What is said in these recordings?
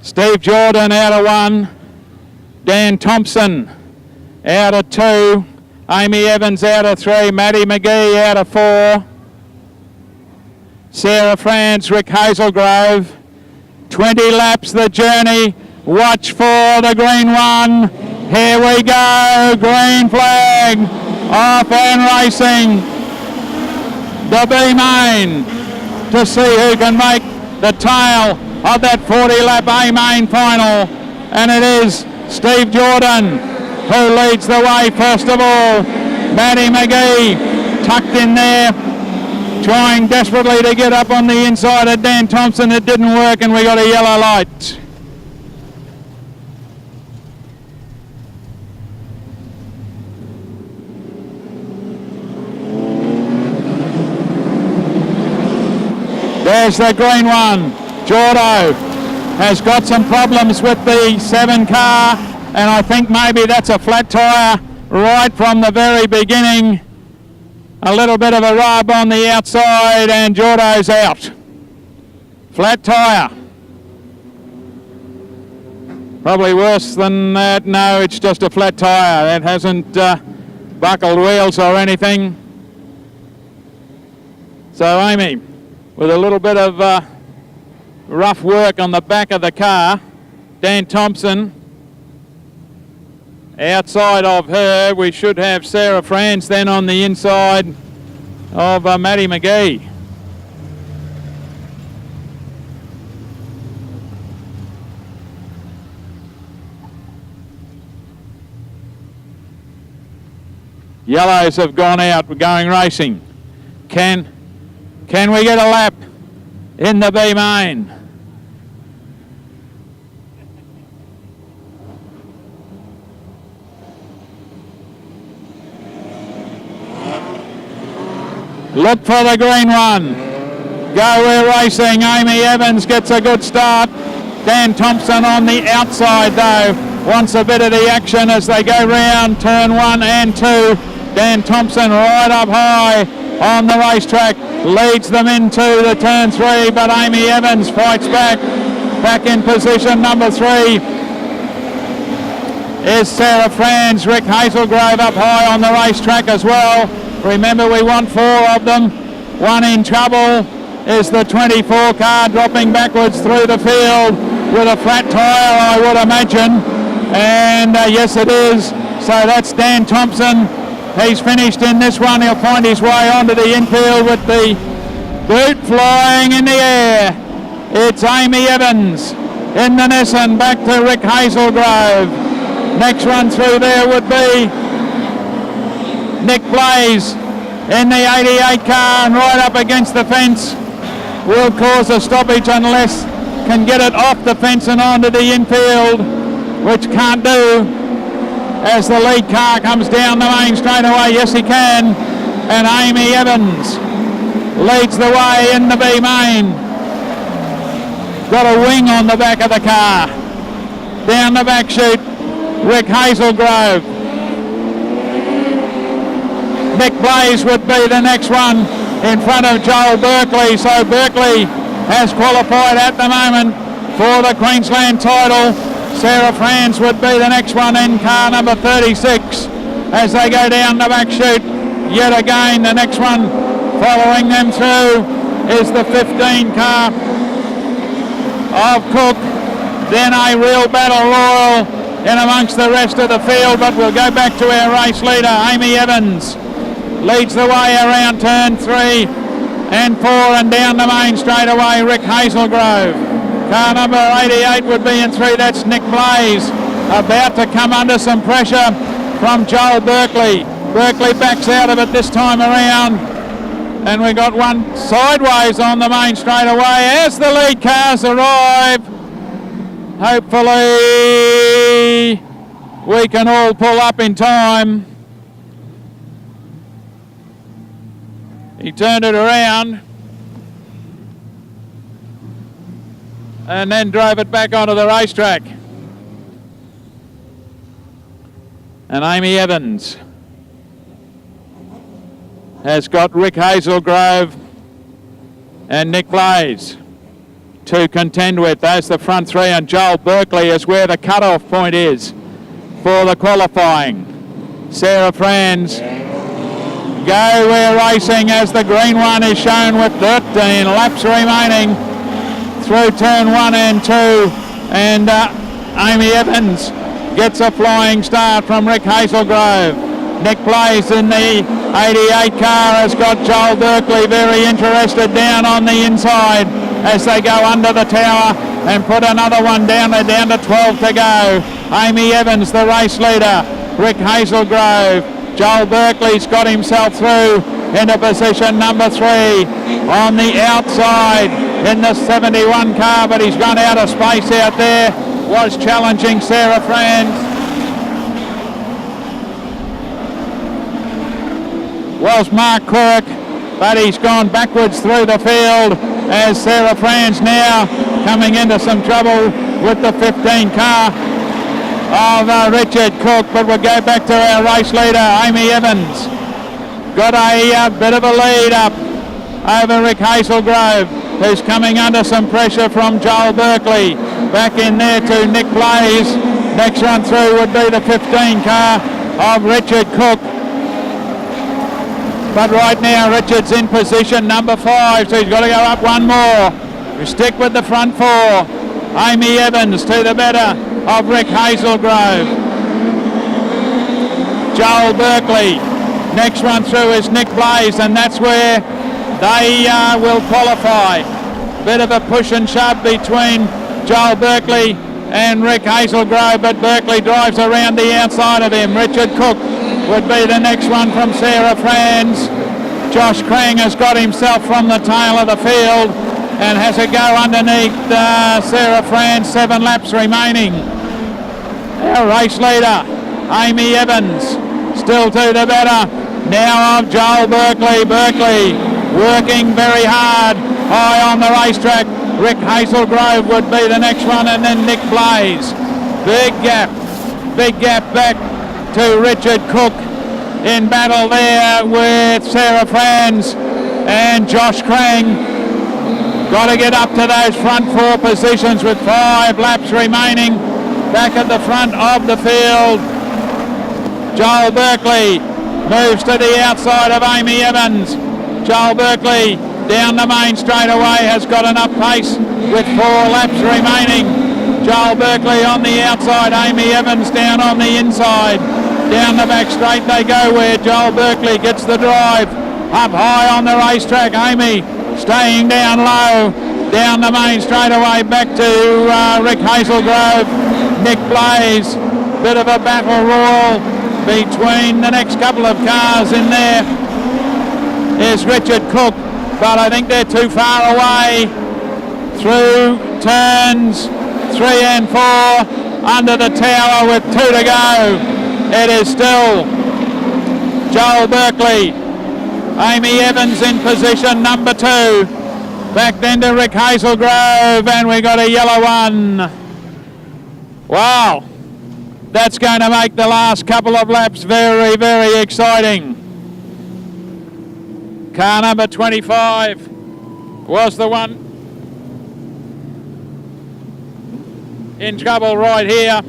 Steve Jordan out of 1. Dan Thompson out of 2. Amy Evans out of 3. Maddie McGee out of 4. Sarah France, Rick Hazelgrove. 20 laps the journey. Watch for the green one. Here we go. Green flag. Off and racing. The B main to see who can make the tail of that 40 lap A main final. And it is Steve Jordan who leads the way first of all. Maddie McGee tucked in there, trying desperately to get up on the inside of Dan Thompson. It didn't work and we got a yellow light. There's the green one. Jordo has got some problems with the 7 car, and I think maybe that's a flat tyre right from the very beginning. A little bit of a rub on the outside and Jordo's out. Flat tyre. Probably worse than that. No, it's just a flat tyre. It hasn't buckled wheels or anything. So Amy, with a little bit of rough work on the back of the car. Dan Thompson outside of her. We should have Sarah Franz then on the inside of Maddie McGee. Yellows have gone out. We're going racing. Can we get a lap in the B main? Look for the green one. Go, we're racing. Amy Evans gets a good start. Dan Thompson on the outside though wants a bit of the action as they go round turn 1 and 2. Dan Thompson right up high on the racetrack, leads them into the turn 3, but Amy Evans fights back in position number 3 is Sarah Franz. Rick Hazelgrove up high on the racetrack as well. Remember, we want 4 of them. One in trouble is the 24 car dropping backwards through the field with a flat tyre, I would imagine. And yes, it is. So that's Dan Thompson. He's finished in this one. He'll find his way onto the infield with the boot flying in the air. It's Amy Evans in the Nissan, back to Rick Hazelgrove. Next one through there would be Nick Blaze in the 88 car, and right up against the fence will cause a stoppage unless can get it off the fence and onto the infield, which can't do as the lead car comes down the main straightaway. Yes, he can. And Amy Evans leads the way in the B main. Got a wing on the back of the car. Down the back chute, Rick Hazelgrove. Nick Blaze would be the next one in front of Joel Berkeley. So Berkeley has qualified at the moment for the Queensland title. Sarah Franz would be the next one in car number 36 as they go down the back chute. Yet again, the next one following them through is the 15 car of Cook. Then a real battle royal in amongst the rest of the field, but we'll go back to our race leader. Amy Evans leads the way around turn 3 and 4 and down the main straight away, Rick Hazelgrove. Car number 88 would be in 3, that's Nick Blaze, about to come under some pressure from Joel Berkeley. Berkeley backs out of it this time around, and we got one sideways on the main straight away as the lead cars arrive. Hopefully we can all pull up in time. He turned it around and then drove it back onto the racetrack. And Amy Evans has got Rick Hazelgrove and Nick Blaze to contend with. There's the front three, and Joel Berkeley is where the cut-off point is for the qualifying. Sarah Franz, go, we're racing as the green one is shown with 13 laps remaining through turn 1 and 2, and Amy Evans gets a flying start from Rick Hazelgrove. Nick Blaze in the 88 car has got Joel Berkeley very interested down on the inside as they go under the tower and put another one down. They're down to 12 to go. Amy Evans, the race leader. Rick Hazelgrove. Joel Berkeley's got himself through into position number 3 on the outside in the 71 car, but he's gone out of space out there. Was challenging Sarah Franz. Was Mark Quirk, but he's gone backwards through the field as Sarah Franz now coming into some trouble with the 15 car of Richard Cook. But we'll go back to our race leader, Amy Evans. Got a bit of a lead up over Rick Hazelgrove, who's coming under some pressure from Joel Berkeley. Back in there to Nick Blaze. Next run through would be the 15 car of Richard Cook. But right now Richard's in position number 5, so he's got to go up one more. We stick with the front 4. Amy Evans to the better of Rick Hazelgrove. Joel Berkeley. Next one through is Nick Blaze, and that's where they will qualify. Bit of a push and shove between Joel Berkeley and Rick Hazelgrove, but Berkeley drives around the outside of him. Richard Cook would be the next one from Sarah Franz. Josh Krang has got himself from the tail of the field and has a go underneath Sarah Franz. 7 laps remaining. Our race leader, Amy Evans, still to the better now of Joel Berkeley. Berkeley working very hard, high on the racetrack. Rick Hazelgrove would be the next one, and then Nick Blaze. Big gap back to Richard Cook in battle there with Sarah Franz and Josh Krang. Got to get up to those front 4 positions with 5 laps remaining. Back at the front of the field, Joel Berkeley moves to the outside of Amy Evans. Joel Berkeley down the main straightaway has got enough pace with 4 laps remaining. Joel Berkeley on the outside, Amy Evans down on the inside. Down the back straight they go where Joel Berkeley gets the drive. Up high on the racetrack, Amy staying down low. Down the main straightaway back to Rick Hazelgrove. Nick Blaze, bit of a battle royal between the next couple of cars in there. Is Richard Cook, but I think they're too far away through turns 3 and 4 under the tower with 2 to go. It is still Joel Berkeley. Amy Evans in position number 2. Back then to Rick Hazelgrove, and we got a yellow one. Wow, that's going to make the last couple of laps very, very exciting. Car number 25 was the one in trouble right here.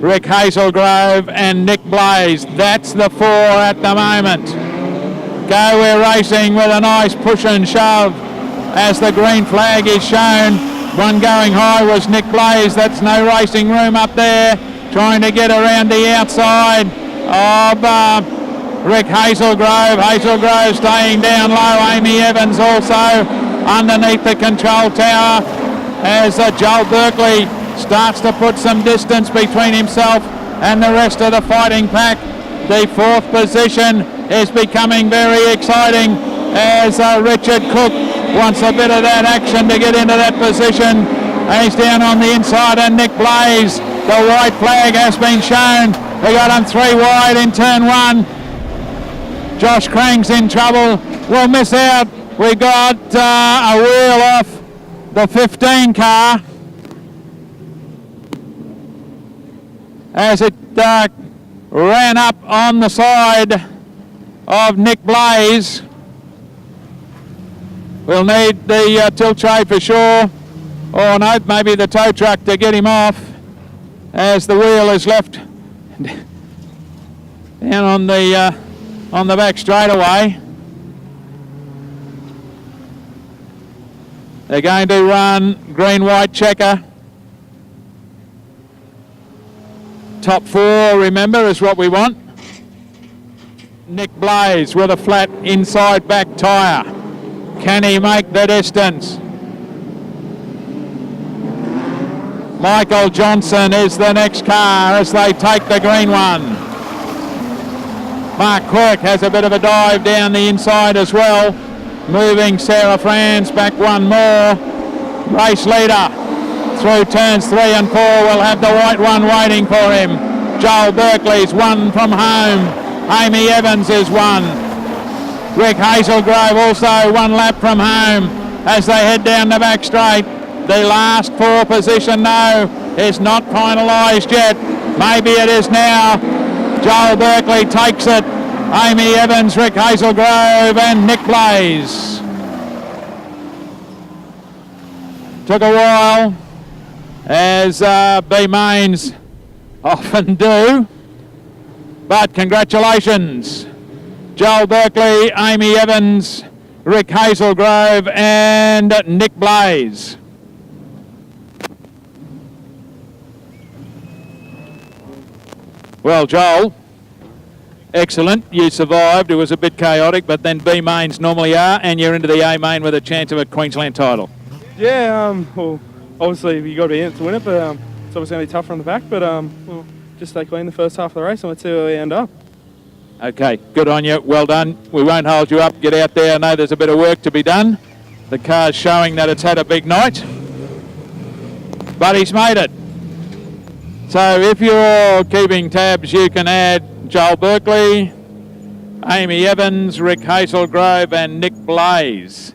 Rick Hazelgrove and Nick Blaze. That's the 4 at the moment. Go, we're racing with a nice push and shove as the green flag is shown. One going high was Nick Blaze. That's no racing room up there. Trying to get around the outside of Rick Hazelgrove. Hazelgrove staying down low. Amy Evans also underneath the control tower as Joel Berkeley starts to put some distance between himself and the rest of the fighting pack. The 4th position is becoming very exciting as Richard Cook wants a bit of that action to get into that position. And he's down on the inside, and Nick Blaze, the white flag has been shown. They got him 3 wide in turn 1. Josh Krang's in trouble. We'll miss out. We got a wheel off the 15 car as it ran up on the side of Nick Blaze. We'll need the tilt tray for sure. Or no, maybe the tow truck to get him off as the wheel is left down on the back straightaway. They're going to run green-white checker. Top 4, remember, is what we want. Nick Blaze with a flat inside back tyre. Can he make the distance? Michael Johnson is the next car as they take the green one. Mark Quirk has a bit of a dive down the inside as well. Moving Sarah Franz back one more. Race leader through turns 3 and 4 will have the white one waiting for him. Joel Berkeley's one from home. Amy Evans is one. Rick Hazelgrove also 1 lap from home as they head down the back straight. The last 4 position now is not finalised yet. Maybe it is now. Joel Berkeley takes it. Amy Evans, Rick Hazelgrove and Nick Blaze. Took a while, as B Mains often do, but congratulations. Joel Berkeley, Amy Evans, Rick Hazelgrove and Nick Blaze. Well, Joel, excellent. You survived. It was a bit chaotic, but then B mains normally are, and you're into the A main with a chance of a Queensland title. Yeah, well, obviously you got to be in it to win it, but it's obviously going to be tougher on the back. But we'll just stay clean the first half of the race, and let's see where we end up. Okay, good on you. Well done. We won't hold you up. Get out there. I know there's a bit of work to be done. The car's showing that it's had a big night, but he's made it. So if you're keeping tabs, you can add Joel Berkeley, Amy Evans, Rick Hazelgrove and Nick Blaze.